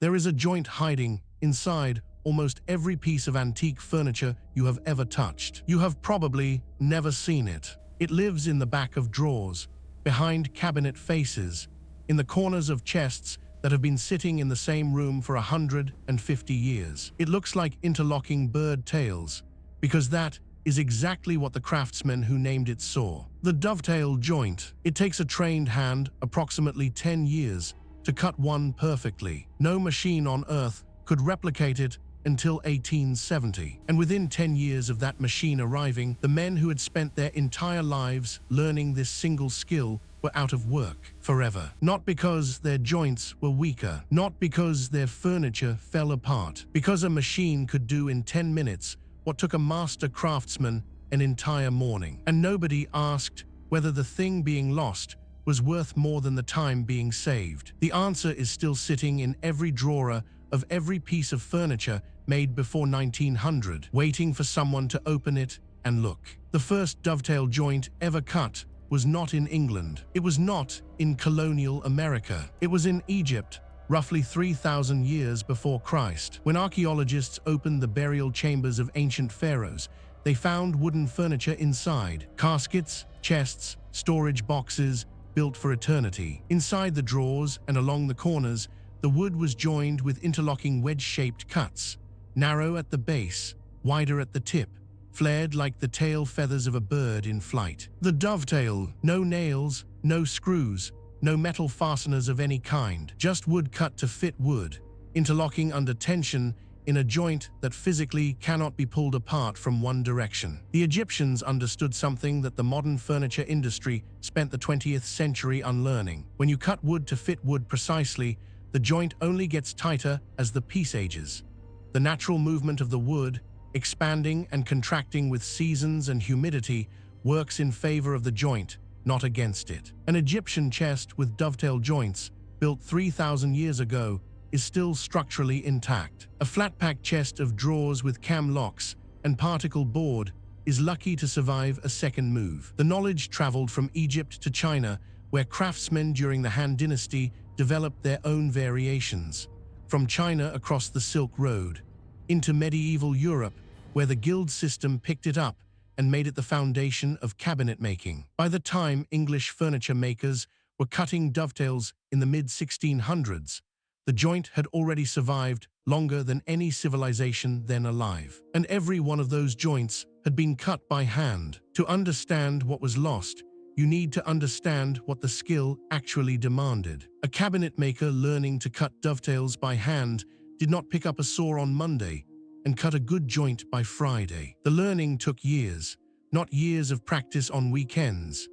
There is a joint hiding inside almost every piece of antique furniture you have ever touched. You have probably never seen it. It lives in the back of drawers, behind cabinet faces, in the corners of chests that have been sitting in the same room for 150 years. It looks like interlocking bird tails, because that is exactly what the craftsmen who named it saw. The dovetail joint. It takes a trained hand approximately 10 years to cut one perfectly. No machine on Earth could replicate it until 1870. And within 10 years of that machine arriving, the men who had spent their entire lives learning this single skill were out of work forever. Not because their joints were weaker, not because their furniture fell apart, because a machine could do in 10 minutes what took a master craftsman an entire morning. And nobody asked whether the thing being lost was worth more than the time being saved. The answer is still sitting in every drawer of every piece of furniture made before 1900, waiting for someone to open it and look. The first dovetail joint ever cut was not in England. It was not in colonial America. It was in Egypt, roughly 3,000 years before Christ. When archaeologists opened the burial chambers of ancient pharaohs, they found wooden furniture inside. Caskets, chests, storage boxes, built for eternity. Inside the drawers and along the corners, the wood was joined with interlocking wedge-shaped cuts, narrow at the base, wider at the tip, flared like the tail feathers of a bird in flight. The dovetail, no nails, no screws, no metal fasteners of any kind, just wood cut to fit wood, interlocking under tension in a joint that physically cannot be pulled apart from one direction. The Egyptians understood something that the modern furniture industry spent the 20th century unlearning. When you cut wood to fit wood precisely, the joint only gets tighter as the piece ages. The natural movement of the wood, expanding and contracting with seasons and humidity, works in favor of the joint, not against it. An Egyptian chest with dovetail joints, built 3,000 years ago, is still structurally intact. A flat-pack chest of drawers with cam locks and particle board is lucky to survive a second move. The knowledge traveled from Egypt to China, where craftsmen during the Han Dynasty developed their own variations. From China across the Silk Road, into medieval Europe, where the guild system picked it up and made it the foundation of cabinet making. By the time English furniture makers were cutting dovetails in the mid-1600s, the joint had already survived longer than any civilization then alive. And every one of those joints had been cut by hand. To understand what was lost, you need to understand what the skill actually demanded. A cabinet maker learning to cut dovetails by hand did not pick up a saw on Monday and cut a good joint by Friday. The learning took years, not years of practice on weekends.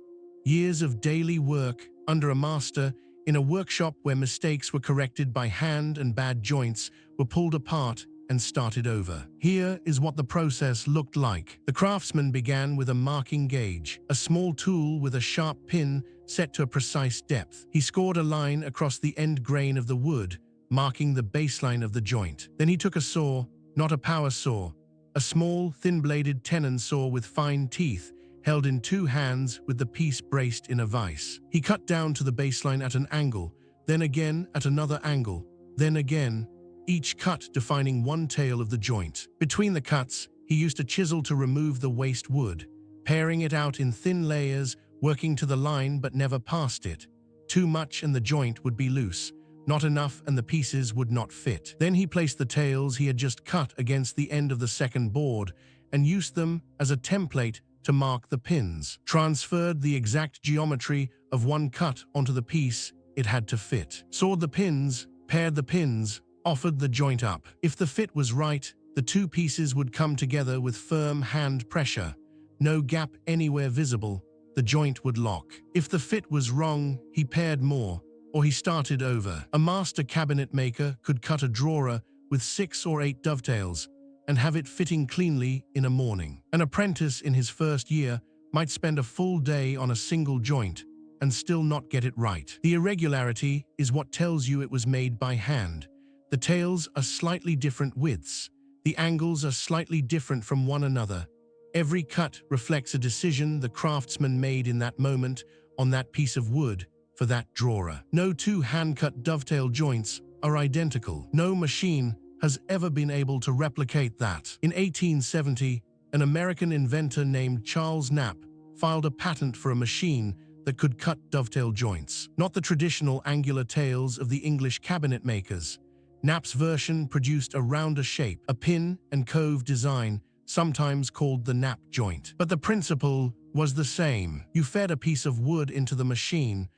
Years of daily work under a master in a workshop where mistakes were corrected by hand and bad joints were pulled apart and started over. Here is what the process looked like. The craftsman began with a marking gauge, a small tool with a sharp pin set to a precise depth. He scored a line across the end grain of the wood, marking the baseline of the joint. Then he took a saw, not a power saw, a small, thin-bladed tenon saw with fine teeth, held in two hands with the piece braced in a vise. He cut down to the baseline at an angle, then again at another angle, then again, each cut defining one tail of the joint. Between the cuts, he used a chisel to remove the waste wood, paring it out in thin layers, working to the line but never past it. Too much and the joint would be loose, not enough and the pieces would not fit. Then he placed the tails he had just cut against the end of the second board and used them as a template to mark the pins, transferred the exact geometry of one cut onto the piece it had to fit, sawed the pins, paired the pins, offered the joint up. If the fit was right, the two pieces would come together with firm hand pressure. No gap anywhere visible, the joint would lock. If the fit was wrong, he paired more, or he started over. A master cabinet maker could cut a drawer with 6 or 8 dovetails and have it fitting cleanly in a morning. An apprentice in his first year might spend a full day on a single joint and still not get it right. The irregularity is what tells you it was made by hand. The tails are slightly different widths. The angles are slightly different from one another. Every cut reflects a decision the craftsman made in that moment on that piece of wood for that drawer. No two hand-cut dovetail joints are identical. No machine has ever been able to replicate that. In 1870, an American inventor named Charles Knapp filed a patent for a machine that could cut dovetail joints. Not the traditional angular tails of the English cabinet makers. Knapp's version produced a rounder shape, a pin and cove design, sometimes called the Knapp joint. But the principle was the same. You fed a piece of wood into the machine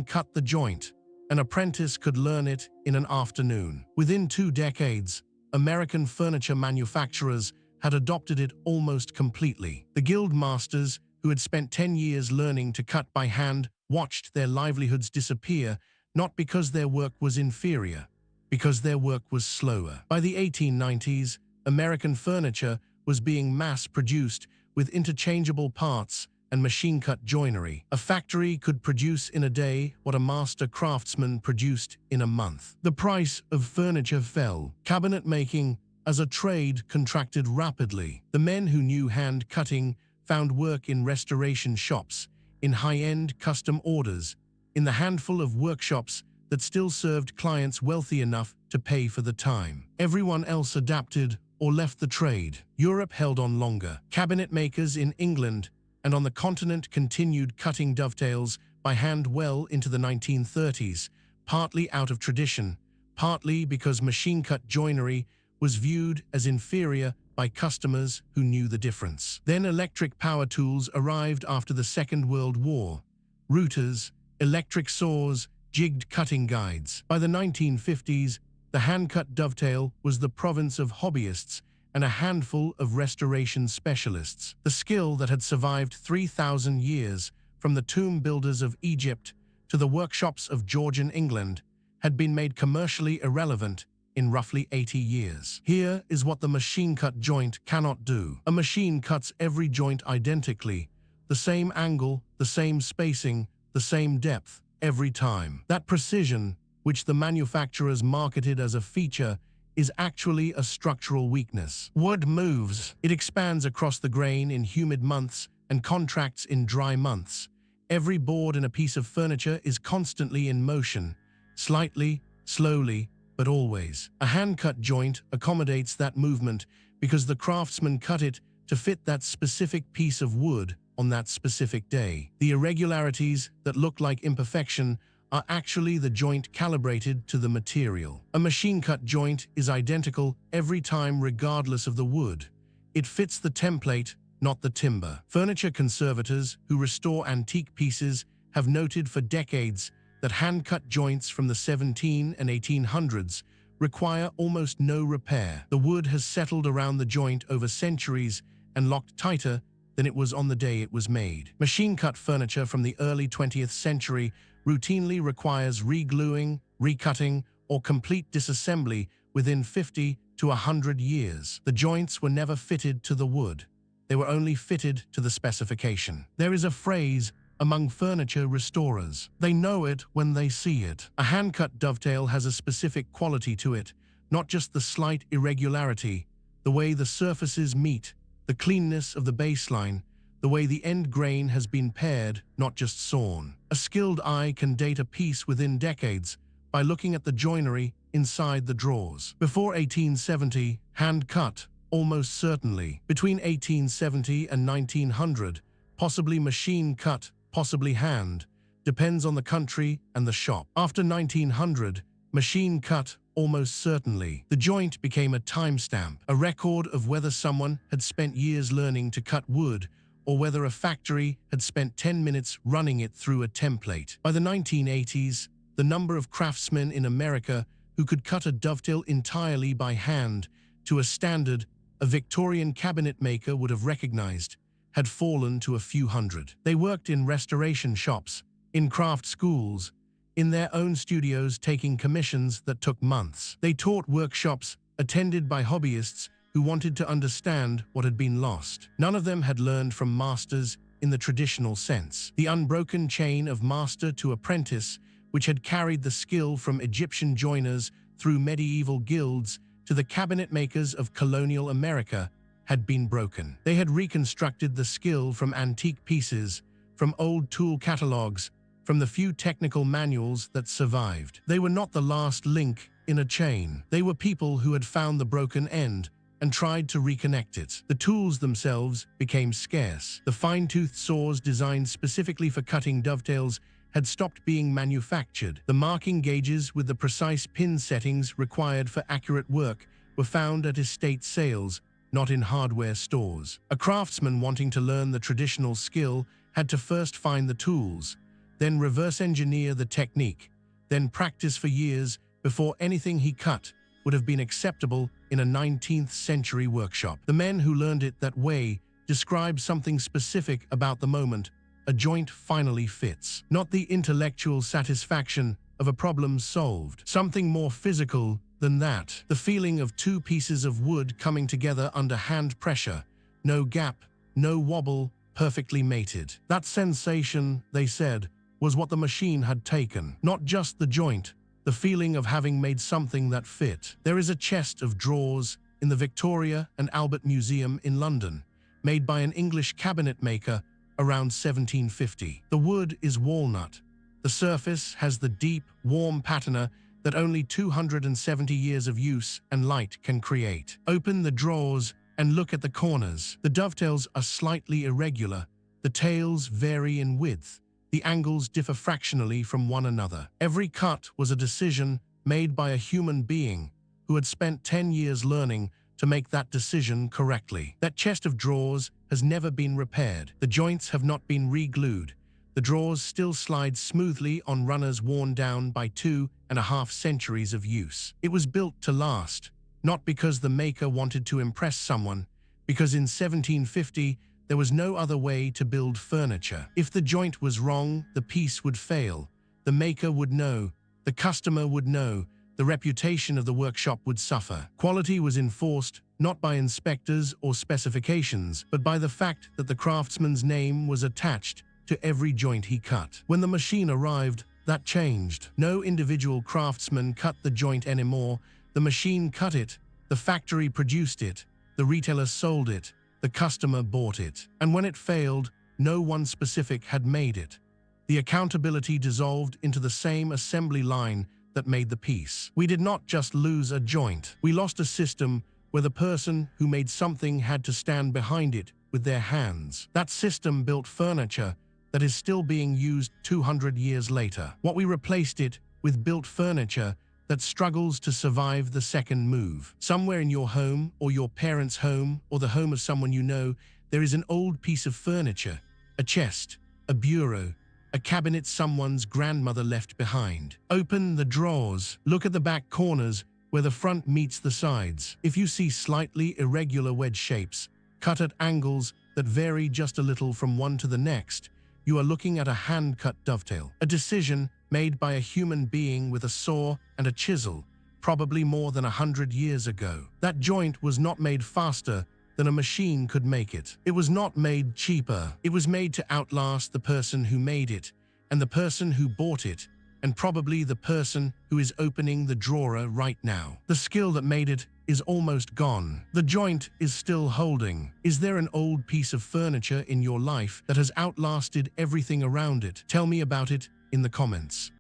cut the joint. An apprentice could learn it in an afternoon. Within 2 decades, American furniture manufacturers had adopted it almost completely. The guild masters, who had spent 10 years learning to cut by hand, watched their livelihoods disappear, not because their work was inferior, because their work was slower. By the 1890s, American furniture was being mass-produced with interchangeable parts and machine-cut joinery. A factory could produce in a day what a master craftsman produced in a month. The price of furniture fell. Cabinet making as a trade contracted rapidly. The men who knew hand-cutting found work in restoration shops, in high-end custom orders, in the handful of workshops that still served clients wealthy enough to pay for the time. Everyone else adapted or left the trade. Europe held on longer. Cabinet makers in England and on the continent continued cutting dovetails by hand well into the 1930s, partly out of tradition, partly because machine-cut joinery was viewed as inferior by customers who knew the difference. Then electric power tools arrived after the Second World War. Routers, electric saws, jigged cutting guides. By the 1950s, the hand-cut dovetail was the province of hobbyists and a handful of restoration specialists. The skill that had survived 3,000 years, from the tomb builders of Egypt to the workshops of Georgian England, had been made commercially irrelevant in roughly 80 years. Here is what the machine-cut joint cannot do. A machine cuts every joint identically, the same angle, the same spacing, the same depth, every time. That precision, which the manufacturers marketed as a feature, is actually a structural weakness. Wood moves. It expands across the grain in humid months and contracts in dry months. Every board in a piece of furniture is constantly in motion, slightly, slowly, but always. A hand-cut joint accommodates that movement because the craftsman cut it to fit that specific piece of wood on that specific day. The irregularities that look like imperfection are actually the joint calibrated to the material. A machine-cut joint is identical every time regardless of the wood. It fits the template, not the timber. Furniture conservators who restore antique pieces have noted for decades that hand-cut joints from the 1700s and 1800s require almost no repair. The wood has settled around the joint over centuries and locked tighter than it was on the day it was made. Machine-cut furniture from the early 20th century routinely requires re-gluing, recutting, or complete disassembly within 50 to 100 years. The joints were never fitted to the wood. They were only fitted to the specification. There is a phrase among furniture restorers. They know it when they see it. A hand-cut dovetail has a specific quality to it, not just the slight irregularity, the way the surfaces meet, the cleanness of the baseline, the way the end grain has been pared, not just sawn. A skilled eye can date a piece within decades by looking at the joinery inside the drawers. Before 1870, hand-cut, almost certainly. Between 1870 and 1900, possibly machine-cut, possibly hand, depends on the country and the shop. After 1900, machine-cut, almost certainly. The joint became a timestamp, a record of whether someone had spent years learning to cut wood or whether a factory had spent 10 minutes running it through a template. By the 1980s, the number of craftsmen in America who could cut a dovetail entirely by hand to a standard a Victorian cabinet maker would have recognized had fallen to a few hundred. They worked in restoration shops, in craft schools, in their own studios taking commissions that took months. They taught workshops attended by hobbyists who wanted to understand what had been lost. None of them had learned from masters in the traditional sense. The unbroken chain of master to apprentice, which had carried the skill from Egyptian joiners through medieval guilds to the cabinet makers of colonial America, had been broken. They had reconstructed the skill from antique pieces, from old tool catalogs, from the few technical manuals that survived. They were not the last link in a chain. They were people who had found the broken end and tried to reconnect it. The tools themselves became scarce. The fine-toothed saws designed specifically for cutting dovetails had stopped being manufactured. The marking gauges with the precise pin settings required for accurate work were found at estate sales, not in hardware stores. A craftsman wanting to learn the traditional skill had to first find the tools, then reverse engineer the technique, then practice for years before anything he cut would have been acceptable in a 19th century workshop. The men who learned it that way describe something specific about the moment a joint finally fits. Not the intellectual satisfaction of a problem solved. Something more physical than that. The feeling of two pieces of wood coming together under hand pressure. No gap, no wobble, perfectly mated. That sensation, they said, was what the machine had taken. Not just the joint, the feeling of having made something that fit. There is a chest of drawers in the Victoria and Albert Museum in London, made by an English cabinet maker around 1750. The wood is walnut. The surface has the deep, warm patina that only 270 years of use and light can create. Open the drawers and look at the corners. The dovetails are slightly irregular. The tails vary in width. The angles differ fractionally from one another. Every cut was a decision made by a human being who had spent 10 years learning to make that decision correctly. That chest of drawers has never been repaired. The joints have not been re-glued. The drawers still slide smoothly on runners worn down by 2.5 centuries of use. It was built to last, not because the maker wanted to impress someone, because in 1750 there was no other way to build furniture. If the joint was wrong, the piece would fail. The maker would know, the customer would know, the reputation of the workshop would suffer. Quality was enforced not by inspectors or specifications, but by the fact that the craftsman's name was attached to every joint he cut. When the machine arrived, that changed. No individual craftsman cut the joint anymore. The machine cut it, the factory produced it, the retailer sold it, the customer bought it. And when it failed, no one specific had made it. The accountability dissolved into the same assembly line that made the piece. We did not just lose a joint. We lost a system where the person who made something had to stand behind it with their hands. That system built furniture that is still being used 200 years later. What we replaced it with built furniture that struggles to survive the second move. Somewhere in your home, or your parents' home, or the home of someone you know, there is an old piece of furniture, a chest, a bureau, a cabinet someone's grandmother left behind. Open the drawers. Look at the back corners where the front meets the sides. If you see slightly irregular wedge shapes, cut at angles that vary just a little from one to the next, you are looking at a hand-cut dovetail. A decision made by a human being with a saw and a chisel, probably more than 100 years ago. That joint was not made faster than a machine could make it. It was not made cheaper. It was made to outlast the person who made it, and the person who bought it, and probably the person who is opening the drawer right now. The skill that made it is almost gone. The joint is still holding. Is there an old piece of furniture in your life that has outlasted everything around it? Tell me about it in the comments.